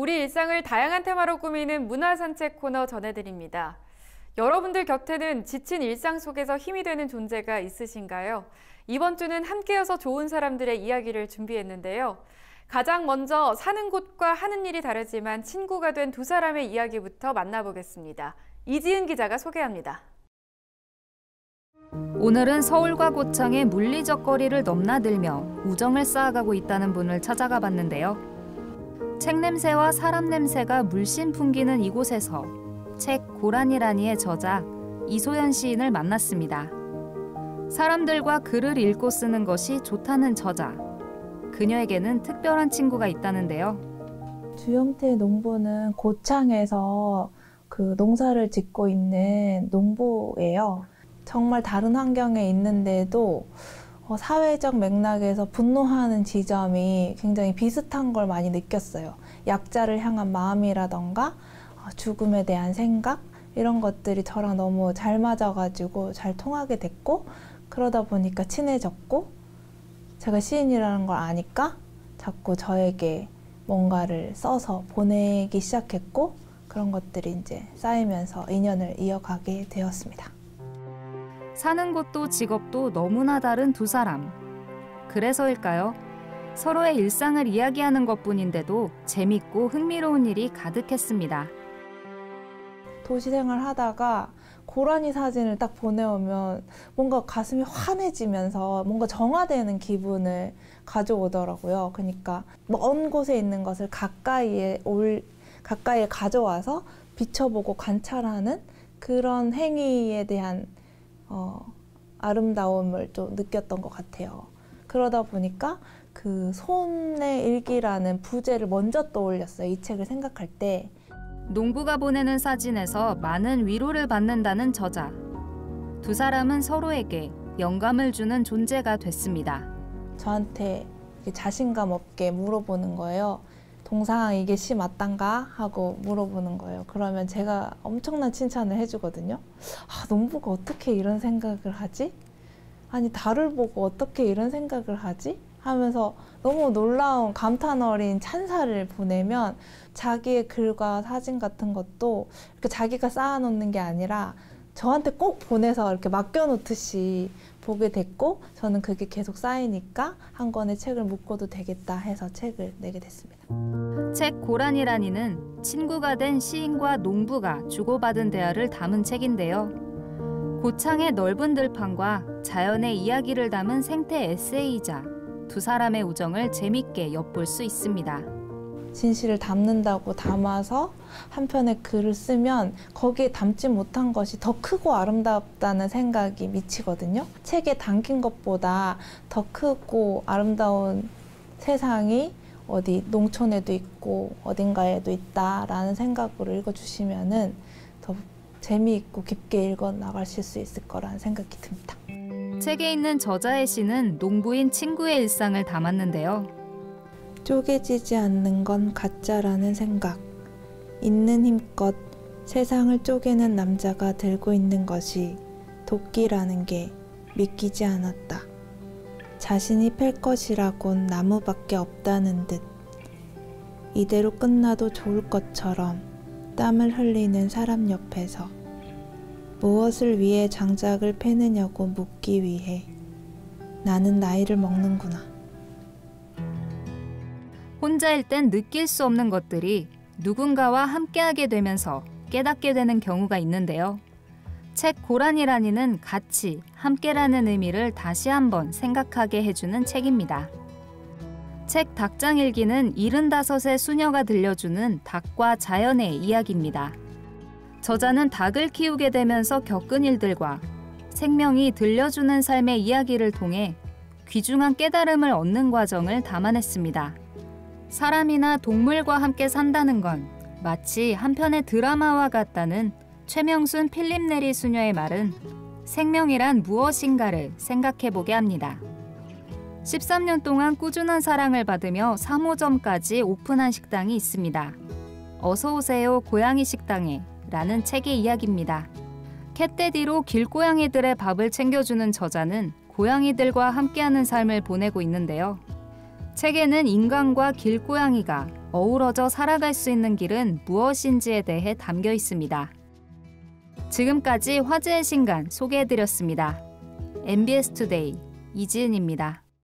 우리 일상을 다양한 테마로 꾸미는 문화산책 코너 전해드립니다. 여러분들 곁에는 지친 일상 속에서 힘이 되는 존재가 있으신가요? 이번 주는 함께여서 좋은 사람들의 이야기를 준비했는데요. 가장 먼저 사는 곳과 하는 일이 다르지만 친구가 된 두 사람의 이야기부터 만나보겠습니다. 이지은 기자가 소개합니다. 오늘은 서울과 고창의 물리적 거리를 넘나들며 우정을 쌓아가고 있다는 분을 찾아가 봤는데요. 책 냄새와 사람 냄새가 물씬 풍기는 이곳에서 책 고라니라니의 저자 이소연 시인을 만났습니다. 사람들과 글을 읽고 쓰는 것이 좋다는 저자. 그녀에게는 특별한 친구가 있다는데요. 주영태 농부는 고창에서 그 농사를 짓고 있는 농부예요. 정말 다른 환경에 있는데도 사회적 맥락에서 분노하는 지점이 굉장히 비슷한 걸 많이 느꼈어요. 약자를 향한 마음이라던가 죽음에 대한 생각 이런 것들이 저랑 너무 잘 맞아가지고 잘 통하게 됐고, 그러다 보니까 친해졌고, 제가 시인이라는 걸 아니까 자꾸 저에게 뭔가를 써서 보내기 시작했고, 그런 것들이 이제 쌓이면서 인연을 이어가게 되었습니다. 사는 곳도 직업도 너무나 다른 두 사람. 그래서일까요? 서로의 일상을 이야기하는 것뿐인데도 재밌고 흥미로운 일이 가득했습니다. 도시생활 하다가 고라니 사진을 딱 보내오면 뭔가 가슴이 환해지면서 뭔가 정화되는 기분을 가져오더라고요. 그러니까 먼 곳에 있는 것을 가까이에 가져와서 비춰보고 관찰하는 그런 행위에 대한 아름다움을 좀 느꼈던 것 같아요. 그러다 보니까 그 손의 일기라는 부제를 먼저 떠올렸어요. 이 책을 생각할 때. 농부가 보내는 사진에서 많은 위로를 받는다는 저자. 두 사람은 서로에게 영감을 주는 존재가 됐습니다. 저한테 자신감 없게 물어보는 거예요. 동상 이게 시 맞단가? 하고 물어보는 거예요. 그러면 제가 엄청난 칭찬을 해주거든요. 농부가 어떻게 이런 생각을 하지? 아니, 달을 보고 어떻게 이런 생각을 하지? 하면서 너무 놀라운 감탄 어린 찬사를 보내면 자기의 글과 사진 같은 것도 이렇게 자기가 쌓아놓는 게 아니라 저한테 꼭 보내서 이렇게 맡겨놓듯이 보게 됐고, 저는 그게 계속 쌓이니까 한 권의 책을 묶어도 되겠다 해서 책을 내게 됐습니다. 책 고라니라니는 친구가 된 시인과 농부가 주고받은 대화를 담은 책인데요. 고창의 넓은 들판과 자연의 이야기를 담은 생태 에세이이자 두 사람의 우정을 재밌게 엿볼 수 있습니다. 진실을 담는다고 담아서 한 편의 글을 쓰면 거기에 담지 못한 것이 더 크고 아름답다는 생각이 미치거든요. 책에 담긴 것보다 더 크고 아름다운 세상이 어디 농촌에도 있고 어딘가에도 있다라는 생각으로 읽어주시면은 더 재미있고 깊게 읽어 나가실 수 있을 거라는 생각이 듭니다. 책에 있는 저자의 시는 농부인 친구의 일상을 담았는데요. 쪼개지지 않는 건 가짜라는 생각. 있는 힘껏 세상을 쪼개는 남자가 들고 있는 것이 도끼라는 게 믿기지 않았다. 자신이 팰 것이라곤 나무밖에 없다는 듯. 이대로 끝나도 좋을 것처럼 땀을 흘리는 사람 옆에서 무엇을 위해 장작을 패느냐고 묻기 위해 나는 나이를 먹는구나. 혼자일 땐 느낄 수 없는 것들이 누군가와 함께하게 되면서 깨닫게 되는 경우가 있는데요. 책 고라니라니는 같이, 함께라는 의미를 다시 한번 생각하게 해주는 책입니다. 책 닭장일기는 75의 수녀가 들려주는 닭과 자연의 이야기입니다. 저자는 닭을 키우게 되면서 겪은 일들과 생명이 들려주는 삶의 이야기를 통해 귀중한 깨달음을 얻는 과정을 담아냈습니다. 사람이나 동물과 함께 산다는 건 마치 한 편의 드라마와 같다는 최명순 필립네리 수녀의 말은 생명이란 무엇인가를 생각해보게 합니다. 13년 동안 꾸준한 사랑을 받으며 3호점까지 오픈한 식당이 있습니다. 어서 오세요 고양이 식당에 라는 책의 이야기입니다. 캣데디로 길고양이들의 밥을 챙겨주는 저자는 고양이들과 함께하는 삶을 보내고 있는데요. 책에는 인간과 길고양이가 어우러져 살아갈 수 있는 길은 무엇인지에 대해 담겨 있습니다. 지금까지 화제의 신간 소개해드렸습니다. MBS 투데이 이지은입니다.